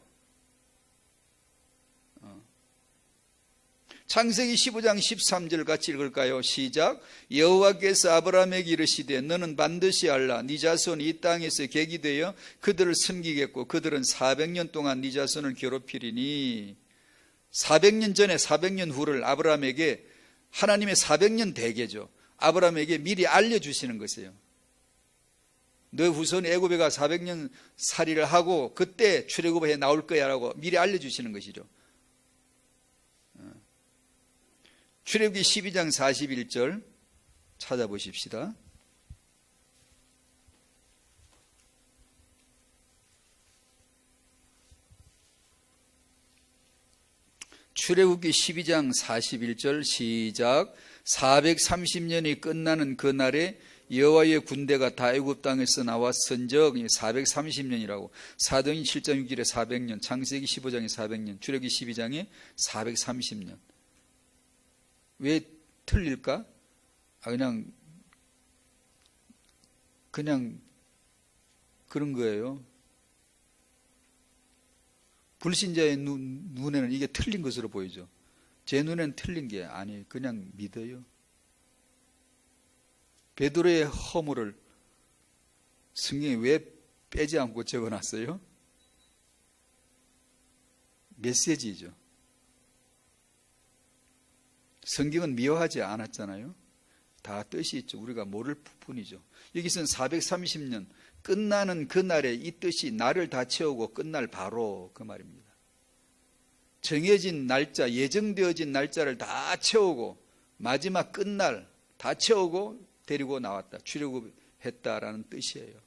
창세기 15장 13절 같이 읽을까요? 시작. 여호와께서 아브라함에게 이르시되 너는 반드시 알라 네 자손이 이 땅에서 객이 되어 그들을 섬기겠고 그들은 400년 동안 네 자손을 괴롭히리니. 400년 전에 400년 후를 아브라함에게 하나님의 400년 대계죠. 아브라함에게 미리 알려주시는 것이에요. 너 후손 애굽에 가 400년 살이를 하고 그때 출애굽해 나올 거야 라고 미리 알려주시는 것이죠. 출애굽기 12장 41절 찾아보십시다. 출애굽기 12장 41절 시작. 430년이 끝나는 그날에 여호와의 군대가 다 애굽 땅에서 나왔은즉 430년이라고. 사도행 7장 6절에 400년, 창세기 15장에 400년, 출애굽기 12장에 430년. 왜 틀릴까? 그냥 그런 거예요. 불신자의 눈에는 이게 틀린 것으로 보이죠. 제 눈에는 틀린 게 아니에요. 그냥 믿어요. 베드로의 허물을 성경에 왜 빼지 않고 적어놨어요? 메시지죠. 성경은 미워하지 않았잖아요. 다 뜻이 있죠. 우리가 모를 부분이죠. 여기서는 430년 끝나는 그날에 이 뜻이 날을 다 채우고 끝날 바로 그 말입니다. 정해진 날짜, 예정되어진 날짜를 다 채우고 마지막 끝날 다 채우고 데리고 나왔다. 출애굽했다라는 뜻이에요.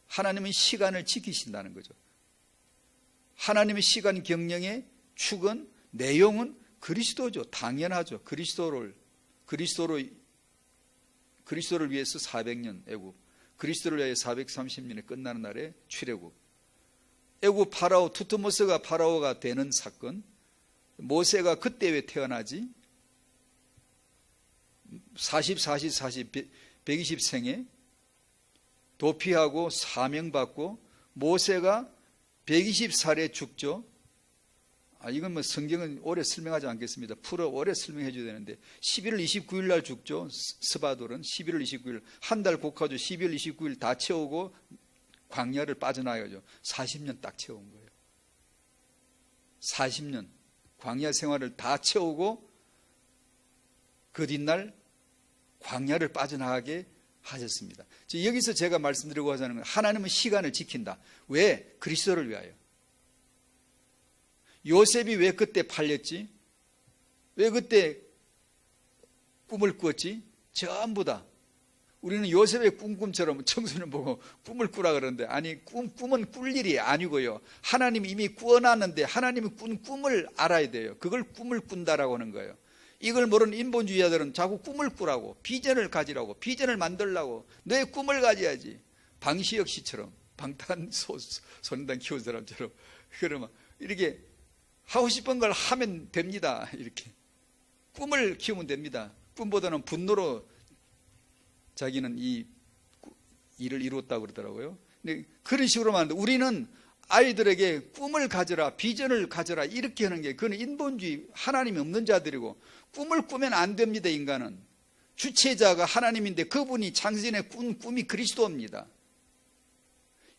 하나님은 시간을 지키신다는 거죠. 하나님의 시간 경영의 축은 내용은 그리스도죠. 당연하죠. 그리스도를 위해서 400년 애굽, 그리스도를 위해 430년에 끝나는 날에 출애굽. 애굽 파라오 투트모스가 파라오가 되는 사건. 모세가 그때 왜 태어나지? 40 120생에 도피하고 사명받고 모세가 120살에 죽죠. 이건 뭐 성경은 오래 설명하지 않겠습니다. 풀어 오래 설명해 줘야 되는데 11월 29일 날 죽죠. 스바돌은 11월 29일 한 달 곡하죠. 12월 29일 다 채우고 광야를 빠져나가죠. 40년 딱 채운 거예요. 40년 광야 생활을 다 채우고 그 뒷날 광야를 빠져나가게 하셨습니다. 여기서 제가 말씀드리고 하자는 건 하나님은 시간을 지킨다. 왜? 그리스도를 위하여. 요셉이 왜 그때 팔렸지? 왜 그때 꿈을 꾸었지? 전부 다. 우리는 요셉의 꿈처럼 청소년 보고 꿈을 꾸라 그러는데 아니 꿈은 꿀 일이 아니고요. 하나님이 이미 꾸어놨는데 하나님이 꾼 꿈을 알아야 돼요. 그걸 꿈을 꾼다라고 하는 거예요. 이걸 모르는 인본주의자들은 자꾸 꿈을 꾸라고 비전을 가지라고 비전을 만들라고 너의 꿈을 가져야지. 방시혁 씨처럼 방탄소년단 키운 사람처럼 그러면 이렇게 하고 싶은 걸 하면 됩니다. 이렇게 꿈을 키우면 됩니다. 꿈보다는 분노로 자기는 이 일을 이루었다고 그러더라고요. 근데 그런 식으로 하는데 우리는 아이들에게 꿈을 가져라, 비전을 가져라 이렇게 하는 게 그건 인본주의, 하나님이 없는 자들이고 꿈을 꾸면 안 됩니다. 인간은 주체자가 하나님인데 그분이 창세전에 꾼 꿈이 그리스도입니다.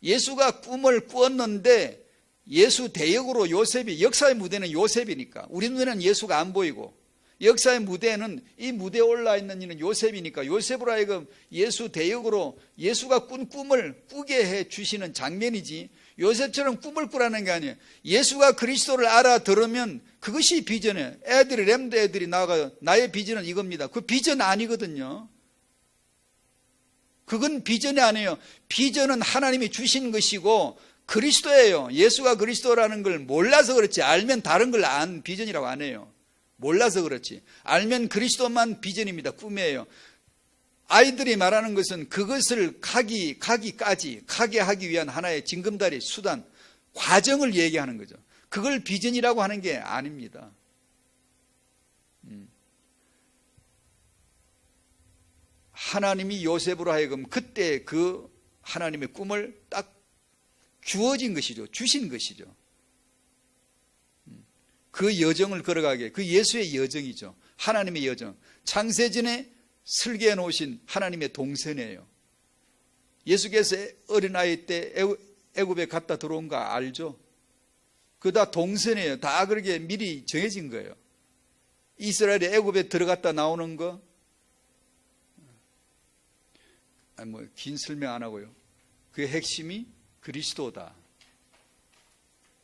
예수가 꿈을 꾸었는데 예수 대역으로 요셉이, 역사의 무대는 요셉이니까 우리 눈에는 예수가 안 보이고 역사의 무대는 이 무대에 올라있는 이는 요셉이니까 요셉으로 하여금 예수 대역으로 예수가 꾼 꿈을 꾸게 해주시는 장면이지 요셉처럼 꿈을 꾸라는 게 아니에요. 예수가 그리스도를 알아들으면 그것이 비전이에요. 렘드 애들이 나와서 나의 비전은 이겁니다. 그 비전 아니거든요. 그건 비전이 아니에요. 비전은 하나님이 주신 것이고 그리스도예요. 예수가 그리스도라는 걸 몰라서 그렇지 알면 다른 걸 안 비전이라고 안 해요. 몰라서 그렇지 알면 그리스도만 비전입니다. 꿈이에요. 아이들이 말하는 것은 그것을 가게 하기 위한 하나의 징검다리, 수단, 과정을 얘기하는 거죠. 그걸 비전이라고 하는 게 아닙니다. 하나님이 요셉으로 하여금 그때 그 하나님의 꿈을 딱 주어진 것이죠. 주신 것이죠. 그 여정을 걸어가게, 그 예수의 여정이죠. 하나님의 여정. 창세전에 설계해 놓으신 하나님의 동선이에요. 예수께서 어린아이 때 애굽에 갔다 들어온 거 알죠? 그거 다 동선이에요. 다 그렇게 미리 정해진 거예요. 이스라엘이 애굽에 들어갔다 나오는 거, 긴 설명 안 하고요. 그 핵심이 그리스도다.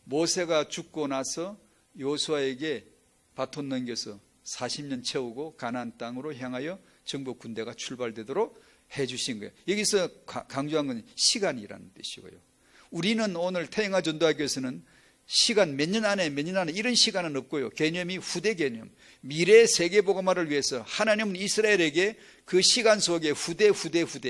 모세가 죽고 나서 여호수아에게 바톤 넘겨서 40년 채우고 가나안 땅으로 향하여 정복 군대가 출발되도록 해주신 거예요. 여기서 강조한 건 시간이라는 뜻이고요. 우리는 오늘 태영아 전도학교에서는 시간 몇 년 안에 이런 시간은 없고요. 개념이 후대 개념. 미래 세계복음화를 위해서 하나님은 이스라엘에게 그 시간 속에 후대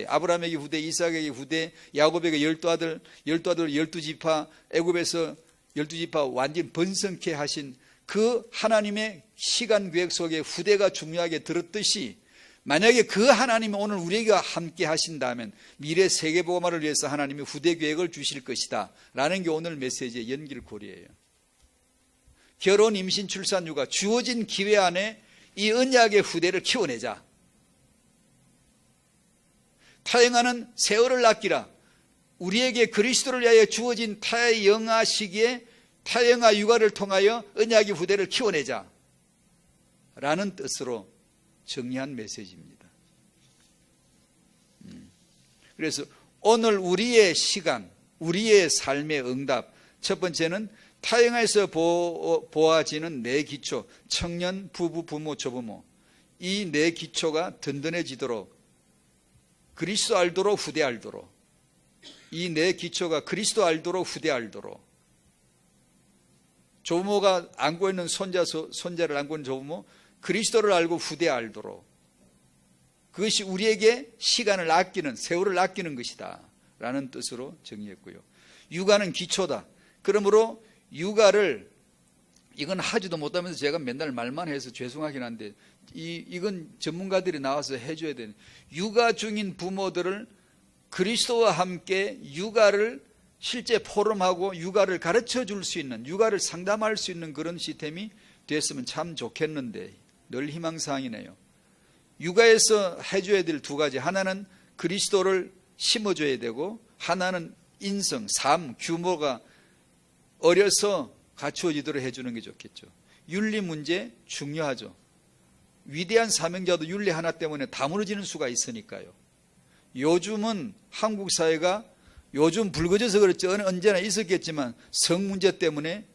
아브라함에게 후대, 이삭에게 후대, 야곱에게 12아들 12지파, 애굽에서 12지파 완전 번성케 하신 그 하나님의 시간 계획 속에 후대가 중요하게 들었듯이, 만약에 그 하나님이 오늘 우리에게 함께 하신다면 미래 세계복음화를 위해서 하나님이 후대 계획을 주실 것이다 라는 게 오늘 메시지의 연결고리예요. 결혼, 임신, 출산, 육아, 주어진 기회 안에 이 언약의 후대를 키워내자. 타영하는 세월을 아끼라. 우리에게 그리스도를 위하여 주어진 타영하 시기에 타영하 육아를 통하여 언약의 후대를 키워내자 라는 뜻으로 정리한 메시지입니다. 그래서 오늘 우리의 시간, 우리의 삶의 응답, 첫 번째는 타영하에서 보아지는 내 기초, 청년, 부부, 부모, 조부모, 이 내 기초가 든든해지도록, 그리스도 알도록 후대 알도록, 이 내 기초가 그리스도 알도록 후대 알도록, 조부모가 안고 있는 손자를 안고 있는 조부모, 그리스도를 알고 후대 알도록, 그것이 우리에게 시간을 아끼는, 세월을 아끼는 것이다 라는 뜻으로 정리했고요. 육아는 기초다. 그러므로 육아를, 이건 하지도 못하면서 제가 맨날 말만 해서 죄송하긴 한데 이건 전문가들이 나와서 해줘야 되는, 육아 중인 부모들을 그리스도와 함께 육아를 실제 포럼하고 육아를 가르쳐 줄 수 있는, 육아를 상담할 수 있는 그런 시스템이 됐으면 참 좋겠는데 늘 희망사항이네요. 육아에서 해줘야 될 두 가지, 하나는 그리스도를 심어줘야 되고, 하나는 인성, 삶, 규모가 어려서 갖추어지도록 해주는 게 좋겠죠. 윤리 문제 중요하죠. 위대한 사명자도 윤리 하나 때문에 다 무너지는 수가 있으니까요. 요즘은 한국 사회가, 요즘 불거져서 그렇지 언제나 있었겠지만 성 문제 때문에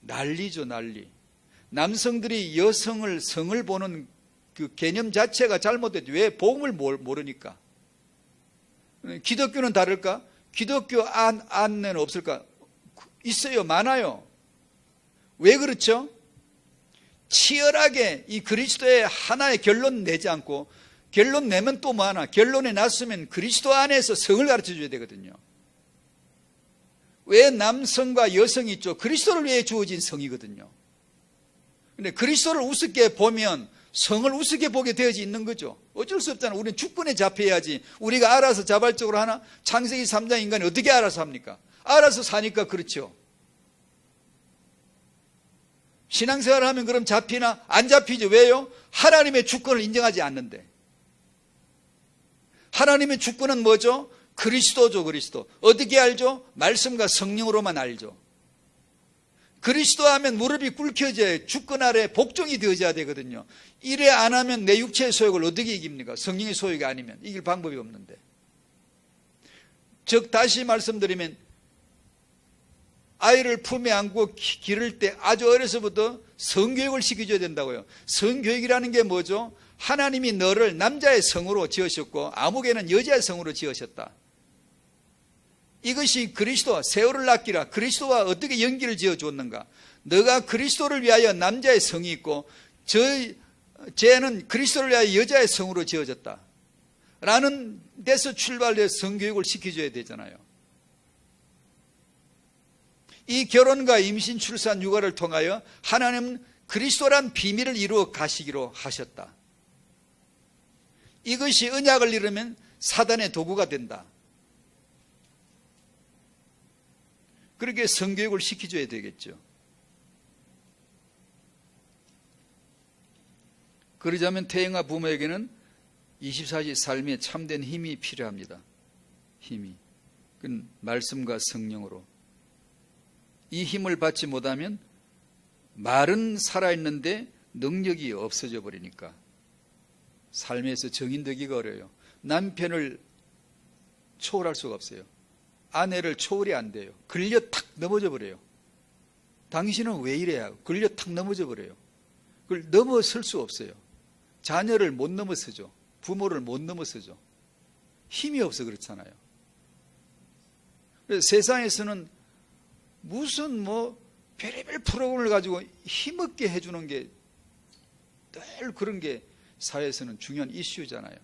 난리죠, 난리. 남성들이 성을 보는 그 개념 자체가 잘못됐죠. 왜? 복음을 모르니까. 기독교는 다를까? 기독교 안내는 없을까? 있어요, 많아요. 왜 그렇죠? 치열하게 이 그리스도의 하나의 결론 내지 않고, 결론 내면 또 많아. 결론에 났으면 그리스도 안에서 성을 가르쳐 줘야 되거든요. 왜 남성과 여성이 있죠? 그리스도를 위해 주어진 성이거든요. 근데 그리스도를 우습게 보면 성을 우습게 보게 되어져 있는 거죠. 어쩔 수 없잖아요. 우리는 주권에 잡혀야지. 우리가 알아서 자발적으로 하나? 창세기 3장 인간이 어떻게 알아서 합니까? 알아서 사니까 그렇죠. 신앙생활을 하면 그럼 잡히나? 안 잡히죠. 왜요? 하나님의 주권을 인정하지 않는데. 하나님의 주권은 뭐죠? 그리스도죠, 그리스도. 어떻게 알죠? 말씀과 성령으로만 알죠. 그리스도 하면 무릎이 꿇혀져야, 주권 아래 복종이 되어져야 되거든요. 이래 안 하면 내 육체의 소욕을 어떻게 이깁니까? 성령의 소욕이 아니면 이길 방법이 없는데. 즉 다시 말씀드리면, 아이를 품에 안고 기를 때 아주 어려서부터 성교육을 시켜줘야 된다고요. 성교육이라는 게 뭐죠? 하나님이 너를 남자의 성으로 지으셨고 아무개는 여자의 성으로 지으셨다. 이것이 그리스도, 세월을 아끼라. 그리스도와 어떻게 연기를 지어 주었는가? 너가 그리스도를 위하여 남자의 성이 있고, 죄는 그리스도를 위하여 여자의 성으로 지어졌다 라는 데서 출발해서 성교육을 시켜줘야 되잖아요. 이 결혼과 임신, 출산, 육아를 통하여 하나님은 그리스도란 비밀을 이루어 가시기로 하셨다. 이것이 언약을 이루면 사단의 도구가 된다. 그렇게 성교육을 시켜줘야 되겠죠. 그러자면 태영아 부모에게는 24시 삶에 참된 힘이 필요합니다. 힘이. 그건 말씀과 성령으로. 이 힘을 받지 못하면 말은 살아있는데 능력이 없어져 버리니까 삶에서 정인되기가 어려워요. 남편을 초월할 수가 없어요. 아내를 초월이 안 돼요. 걸려 탁 넘어져 버려요. 당신은 왜 이래야 걸려 탁 넘어져 버려요. 그걸 넘어설 수 없어요. 자녀를 못 넘어서죠. 부모를 못 넘어서죠. 힘이 없어 그렇잖아요. 그래서 세상에서는 무슨 별의별 프로그램을 가지고 힘없게 해주는 게 늘 그런 게 사회에서는 중요한 이슈잖아요.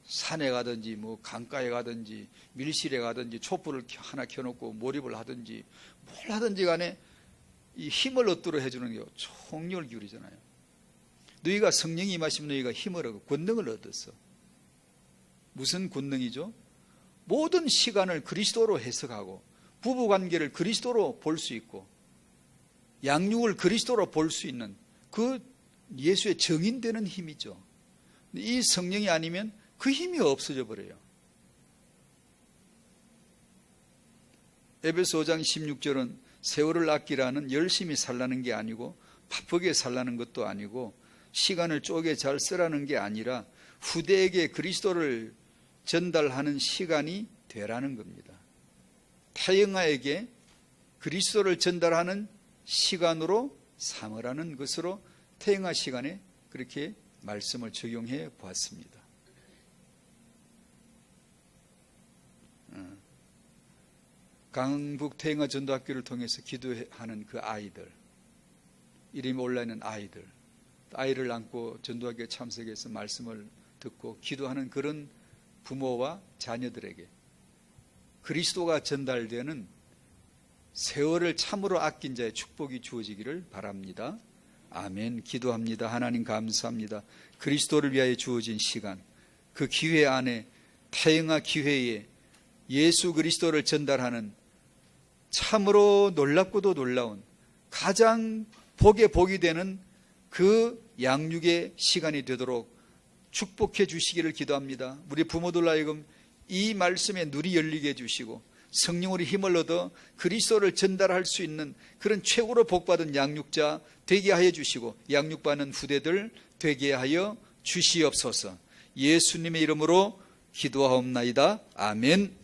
산에 가든지 강가에 가든지 밀실에 가든지 촛불을 하나 켜놓고 몰입을 하든지 뭘 하든지 간에 이 힘을 얻도록 해주는 게 총력을 기울이잖아요. 너희가 성령이 임하시면 너희가 힘을 얻고 권능을 얻었어. 무슨 권능이죠? 모든 시간을 그리스도로 해석하고 부부관계를 그리스도로 볼 수 있고 양육을 그리스도로 볼 수 있는 그 예수의 정인되는 힘이죠. 이 성령이 아니면 그 힘이 없어져 버려요. 에베소 5장 16절은 세월을 아끼라는 열심히 살라는 게 아니고 바쁘게 살라는 것도 아니고 시간을 쪼개 잘 쓰라는 게 아니라 후대에게 그리스도를 전달하는 시간이 되라는 겁니다. 태영아에게 그리스도를 전달하는 시간으로 삼으라는 것으로 태영아 시간에 그렇게 말씀을 적용해 보았습니다. 강북 태영아 전도학교를 통해서 기도하는 그 아이들, 이름이 올라있는 아이를 안고 전도학교에 참석해서 말씀을 듣고 기도하는 그런 부모와 자녀들에게 그리스도가 전달되는 세월을 참으로 아낀 자의 축복이 주어지기를 바랍니다. 아멘. 기도합니다. 하나님 감사합니다. 그리스도를 위하여 주어진 시간, 그 기회 안에 태영아 기회에 예수 그리스도를 전달하는 참으로 놀랍고도 놀라운 가장 복에 복이 되는 그 양육의 시간이 되도록 축복해 주시기를 기도합니다. 우리 부모들 하여금 이 말씀에 눈이 열리게 해주시고 성령으로 힘을 얻어 그리스도를 전달할 수 있는 그런 최고로 복받은 양육자 되게 하여 주시고 양육받는 후대들 되게 하여 주시옵소서. 예수님의 이름으로 기도하옵나이다. 아멘.